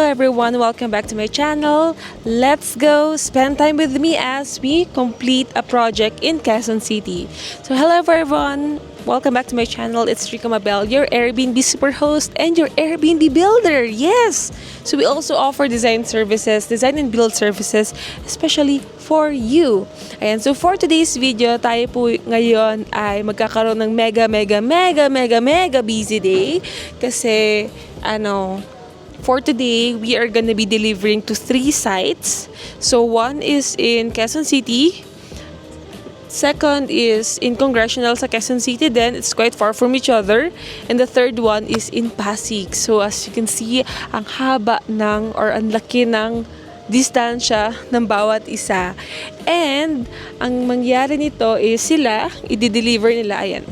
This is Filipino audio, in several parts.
everyone, welcome back to my channel. Let's go spend time with me as we complete a project in Quezon City. So hello everyone, welcome back to my channel. It's Rica Mabel, your Airbnb super host and your Airbnb builder. Yes! So we also offer design and build services, especially for you. Ayan, so for today's video, tayo po ngayon ay magkakaroon ng mega busy day. Kasi, for today, we are gonna be delivering to 3 sites. So one is in Quezon City. Second is in Congressional sa Quezon City, then it's quite far from each other. And the third one is in Pasig. So as you can see, ang haba ng or ang laki ng distansya ng bawat isa. And ang mangyari nito is sila, i-deliver nila, ayan.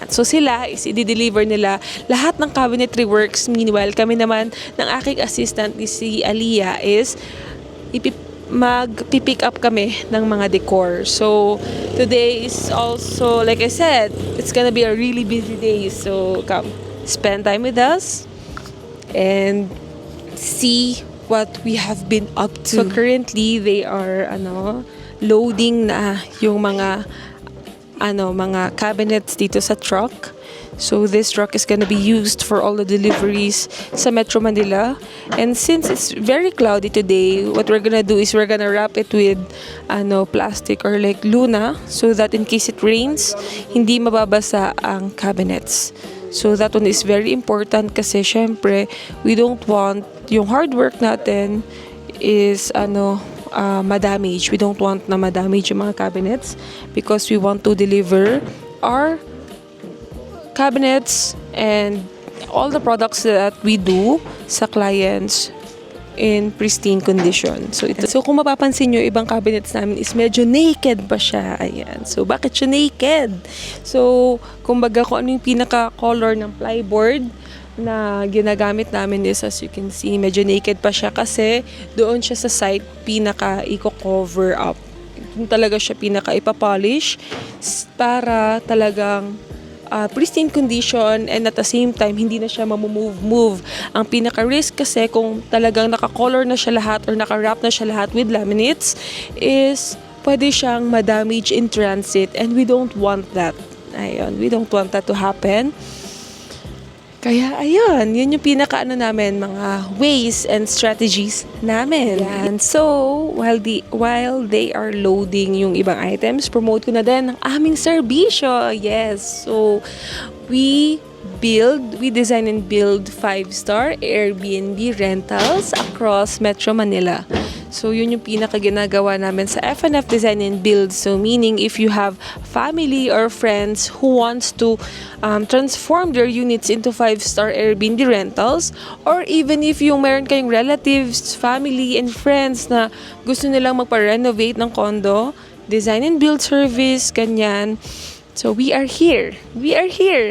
So sila is i-deliver nila lahat ng cabinetry works. Meanwhile, kami naman ng aking assistant ni si Aliyah is mag-pick up kami ng mga decor. So today is also, like I said, it's gonna be a really busy day. So come, spend time with us and see what we have been up to. So currently, they are loading na yung mga cabinets dito sa truck. So this truck is gonna be used for all the deliveries sa Metro Manila. And since it's very cloudy today, what we're gonna do is we're gonna wrap it with plastic or like Luna, so that in case it rains, hindi mababasa ang cabinets. So that one is very important kasi syempre we don't want yung hard work natin is ma-damage. We don't want na ma-damage yung mga cabinets because we want to deliver our cabinets and all the products that we do sa clients in pristine condition. So kung mapapansin nyo, ibang cabinets namin is medyo naked pa siya. Ayan. So bakit siya naked? So kumbaga kung ano yung pinaka-color ng plyboard na ginagamit namin is, as you can see, medyo naked pa siya kasi doon siya sa site pinaka-i-cover up. Doon talaga siya pinaka-ipapolish para talagang pristine condition and at the same time hindi na siya mamove. Ang pinaka-risk kasi kung talagang naka-color na siya lahat or naka-wrap na siya lahat with laminates is pwede siyang ma-damage in transit and we don't want that. Ayun, we don't want that to happen. Kaya ayun, yun yung namin, mga ways and strategies namin. And so, while they are loading yung ibang items, promote ko na din ang aming serbisyo. Yes, so we design and build 5-star Airbnb rentals across Metro Manila. So, yun yung ginagawa namin sa FNF Design and Build. So, meaning if you have family or friends who wants to transform their units into 5-star Airbnb rentals, or even if yung meron kayong relatives, family, and friends na gusto nilang magpa-renovate ng condo, design and build service, ganyan. So, we are here.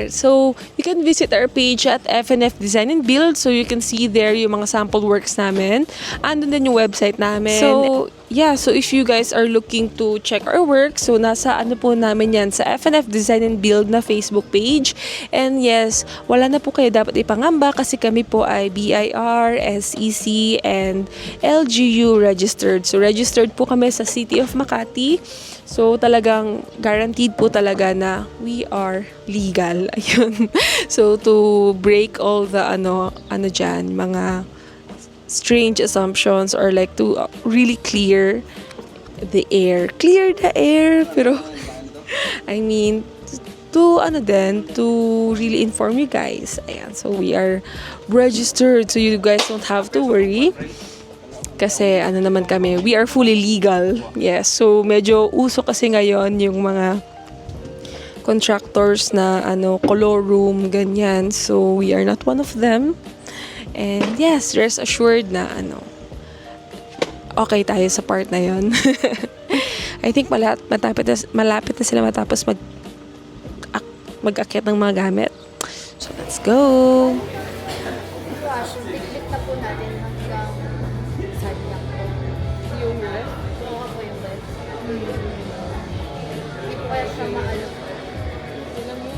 So, you can visit our page at FNF Design and Build so you can see there yung mga sample works namin. Andun din yung website namin. So, yeah. So, if you guys are looking to check our work, so nasa po namin yan sa FNF Design and Build na Facebook page. And yes, wala na po kayo dapat ipangamba kasi kami po ay BIR, SEC, and LGU registered. So, registered po kami sa City of Makati. So, talagang guaranteed po talaga na we are legal. Ayun. So, to break all the dyan, mga strange assumptions or like to really clear the air. Clear the air. Pero, I mean, to really inform you guys. Ayan. So, we are registered so you guys don't have to worry. Kasi naman kami, we are fully legal. Yes, so medyo uso kasi ngayon yung mga contractors na color room, ganyan. So we are not one of them. And yes, rest assured na okay tayo sa part na yon. I think malapit na sila matapos mag-akyat ng mga gamit. So let's go! Biglit na po natin hanggang Sanyak po. Yung left? Oo po yung left. Hindi po kaya siya maalam. Alam mo,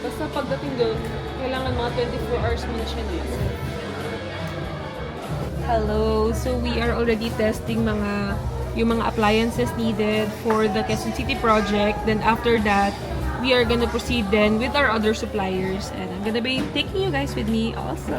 basta pagdating doon, kailangan mga 24 hours muna siya na. Hello! So we are already testing yung mga appliances needed for the Quezon City project. Then after that, we are gonna proceed then with our other suppliers. And I'm gonna be taking you guys with me also.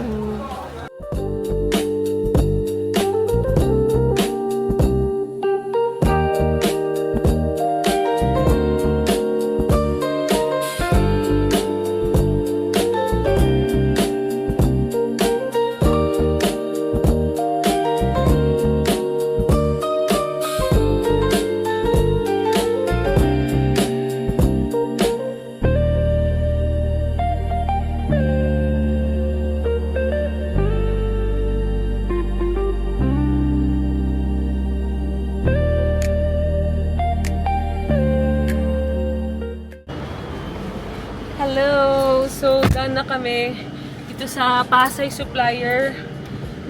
Hello! So, done na kami dito sa Pasay Supplier.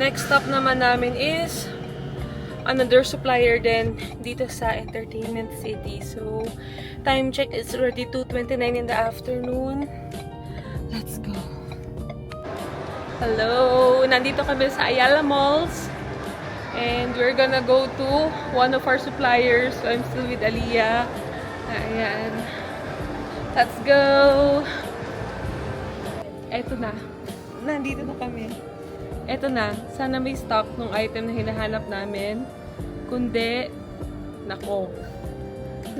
Next stop naman namin is another supplier din dito sa Entertainment City. So, time check is already 2:29 in the afternoon. Let's go! Hello! Nandito kami sa Ayala Malls. And we're gonna go to one of our suppliers. So, I'm still with Aliyah. Ayan. Let's go! Eto na. Nandito na kami. Eto na. Sana may stock ng item na hinahanap namin. Kundi, nako.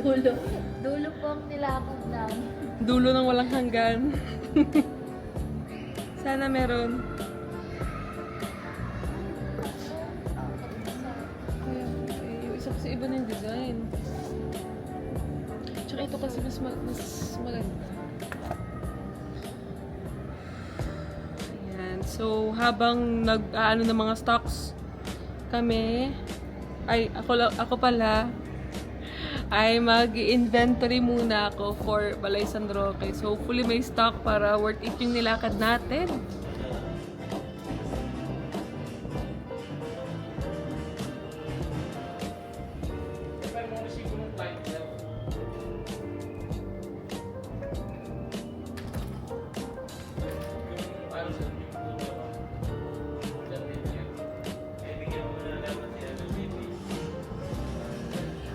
Dulo. Dulo po ang nilakad namin. Dulo ng walang hanggan. Sana meron. Yung isa kasi iba na yung design. Tsaka ito kasi mas maganda. Ayan. So, habang nag-ano ng mga stocks kami, ako pala, ay mag-inventory muna ako for Balay San Roque. So, hopefully may stock para worth it yung nilakad natin.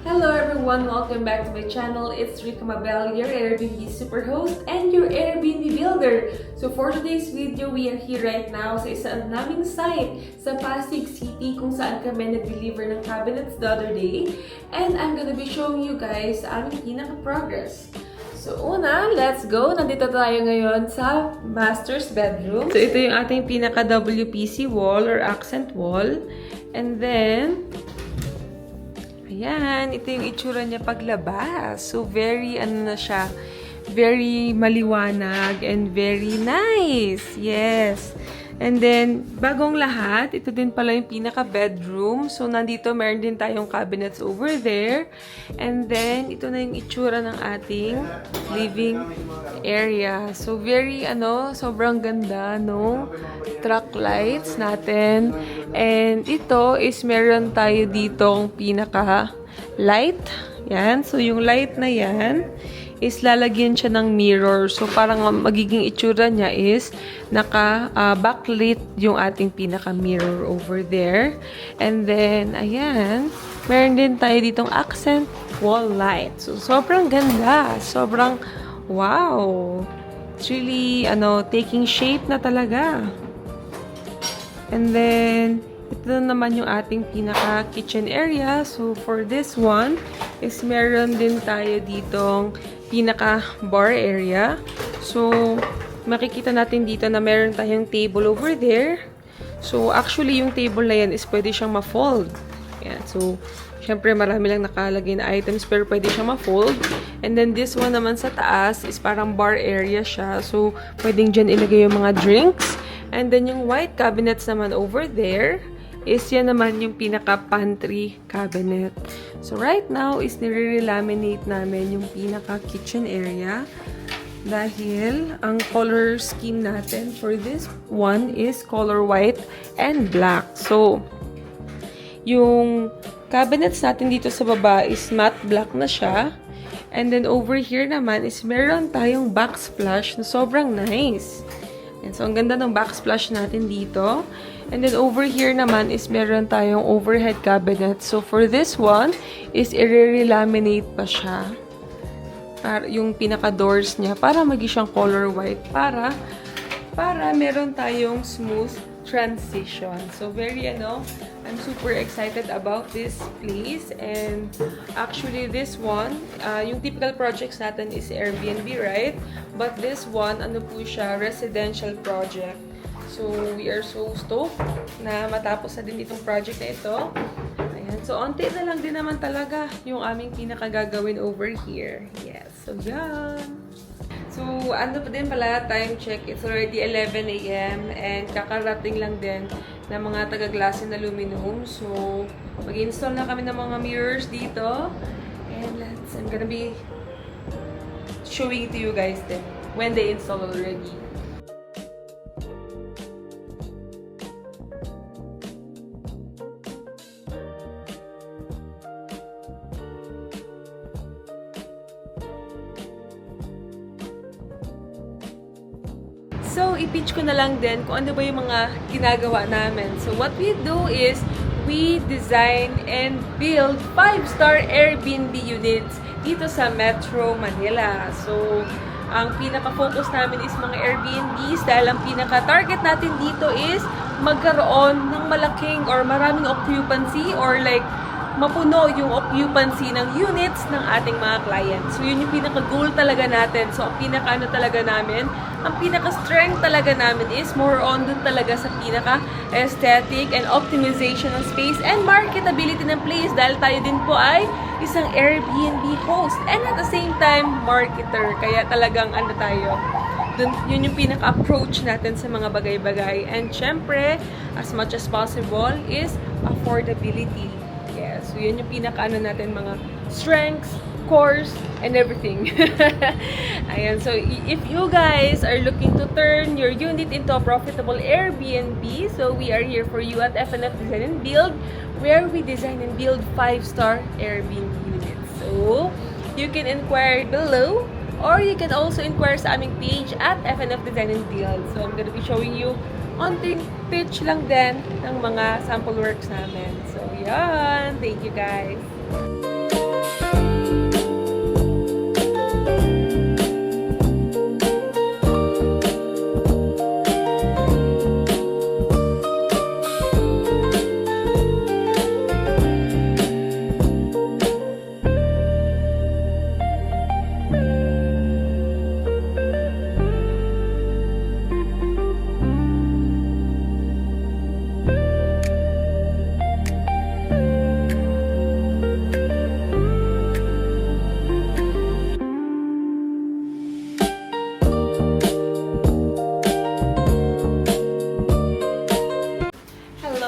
Hello everyone! Welcome back to my channel. It's Rica Mabel, your Airbnb super host and your Airbnb builder. So for today's video, we are here right now sa isa naming site sa Pasig City kung saan kami nag-deliver ng cabinets the other day. And I'm gonna be showing you guys aming pinaka-progress. So una, let's go! Nandito tayo ngayon sa master's bedroom. So ito yung ating pinaka-WPC wall or accent wall. And then, ayan, ito yung itsura niya paglabas. So, very, ano na siya, very maliwanag and very nice. Yes. And then, bagong lahat, ito din pala yung pinaka-bedroom. So, nandito, meron din tayong cabinets over there. And then, ito na yung itsura ng ating living area. So, very, sobrang ganda, no? Truck lights natin. And ito is meron tayo ditong pinaka-light. Yan. So, yung light na yan is lalagyan siya ng mirror. So, parang magiging itsura niya is naka-backlit yung ating pinaka-mirror over there. And then, ayan, meron din tayo ditong accent wall light. So, sobrang ganda. Sobrang, wow. It's really, taking shape na talaga. And then, ito naman yung ating pinaka-kitchen area. So, for this one, is meron din tayo ditong pinaka-bar area. So, makikita natin dito na meron tayong table over there. So, actually, yung table na yan is pwede siyang ma-fold. Ayan. So, syempre, marami lang nakalagay na items, pero pwede siyang ma-fold. And then, this one naman sa taas is parang bar area siya. So, pwedeng dyan ilagay yung mga drinks. And then, yung white cabinets naman over there is yan naman yung pinaka-pantry cabinet. So, right now is nire-laminate namin yung pinaka-kitchen area dahil ang color scheme natin for this one is color white and black. So, yung cabinets natin dito sa baba is matte black na siya. And then, over here naman is meron tayong backsplash na sobrang nice. And so, ang ganda ng backsplash natin dito. And then over here naman is meron tayong overhead cabinet. So for this one is i-laminate pa siya. Para yung pinaka-doors niya para maging siyang color white para meron tayong smooth transition. So very I'm super excited about this place. And actually this one, yung typical projects natin is Airbnb, right? But this one, po siya, residential project. So we are so stoked na matapos na din itong project na ito. Ayan. So onti na lang din naman talaga yung aming pinakagagawin over here. Yes. So yan. So, pa din pala, time check. It's already 11 a.m. and kakarating lang din ng mga taga-glass and aluminum. So, mag-install na kami ng mga mirrors dito. And I'm gonna be showing it to you guys then when they install already. So, i-pitch ko na lang din kung ano ba yung mga ginagawa namin. So, what we do is, we design and build 5-star Airbnb units dito sa Metro Manila. So, ang pinaka-focus namin is mga Airbnbs dahil ang pinaka-target natin dito is magkaroon ng malaking or maraming occupancy or like mapuno yung occupancy ng units ng ating mga clients. So, yun yung pinaka-goal talaga natin. So, ang pinaka-ano talaga namin, ang pinaka-strength talaga namin is more on dun talaga sa pinaka-aesthetic and optimization ng space and marketability ng place dahil tayo din po ay isang Airbnb host and at the same time, marketer. Kaya talagang tayo, dun, yun yung pinaka-approach natin sa mga bagay-bagay. And syempre, as much as possible is affordability. Yeah, so yun yung pinaka-ano natin, mga strengths, cores, and everything. Ayan, so if you guys are looking to turn your unit into a profitable Airbnb, so we are here for you at FNF Design and Build, where we design and build 5-star Airbnb units. So, you can inquire below, or you can also inquire sa aming page at FNF Design and Build. So, I'm gonna be showing you onting pitch lang din ng mga sample works namin. So, yan. Thank you, guys.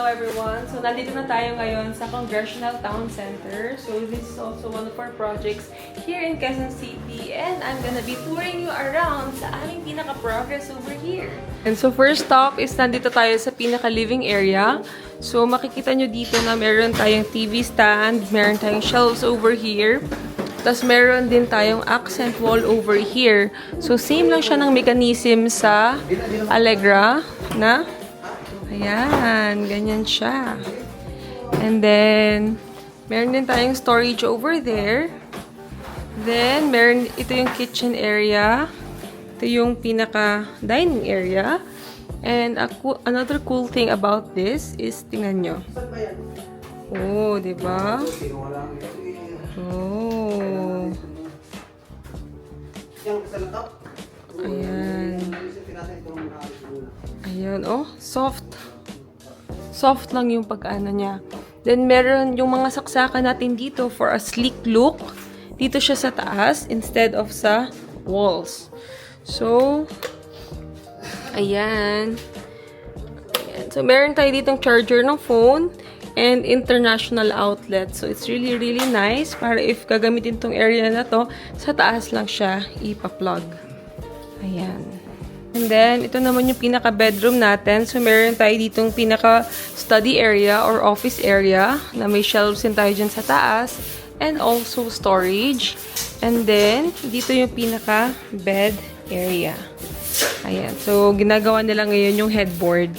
Everyone. So, nandito na tayo ngayon sa Congressional Town Center. So, this is also one of our projects here in Quezon City. And I'm gonna be touring you around sa aming pinaka-progress over here. And so, first stop is nandito tayo sa pinaka-living area. So, makikita nyo dito na meron tayong TV stand, meron tayong shelves over here. Tapos, meron din tayong accent wall over here. So, same lang siya ng mechanism sa Allegra na ayan, ganyan siya. And then, meron din tayong storage over there. Then, ito yung kitchen area. Ito yung pinaka-dining area. And another cool thing about this is, tingnan nyo. Oh, diba? Oh. Ayan. Ayan, oh, soft. Soft lang yung pag-ano niya. Then, meron yung mga saksakan natin dito for a sleek look. Dito siya sa taas instead of sa walls. So, ayan. Ayan. So, meron tayo ditong charger ng phone and international outlet. So, it's really, really nice para if gagamitin tong area na to, sa taas lang siya ipa-plug. Ayan. And then, ito naman yung pinaka-bedroom natin. So, meron tayo ditong pinaka-study area or office area na may shelves din tayo dyan sa taas. And also storage. And then, dito yung pinaka-bed area. Ayan. So, ginagawa nila ngayon yung headboard.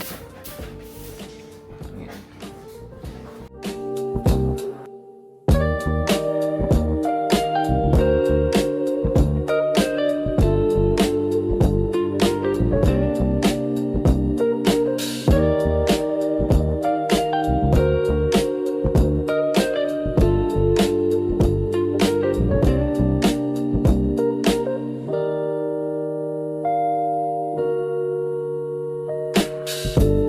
Bye.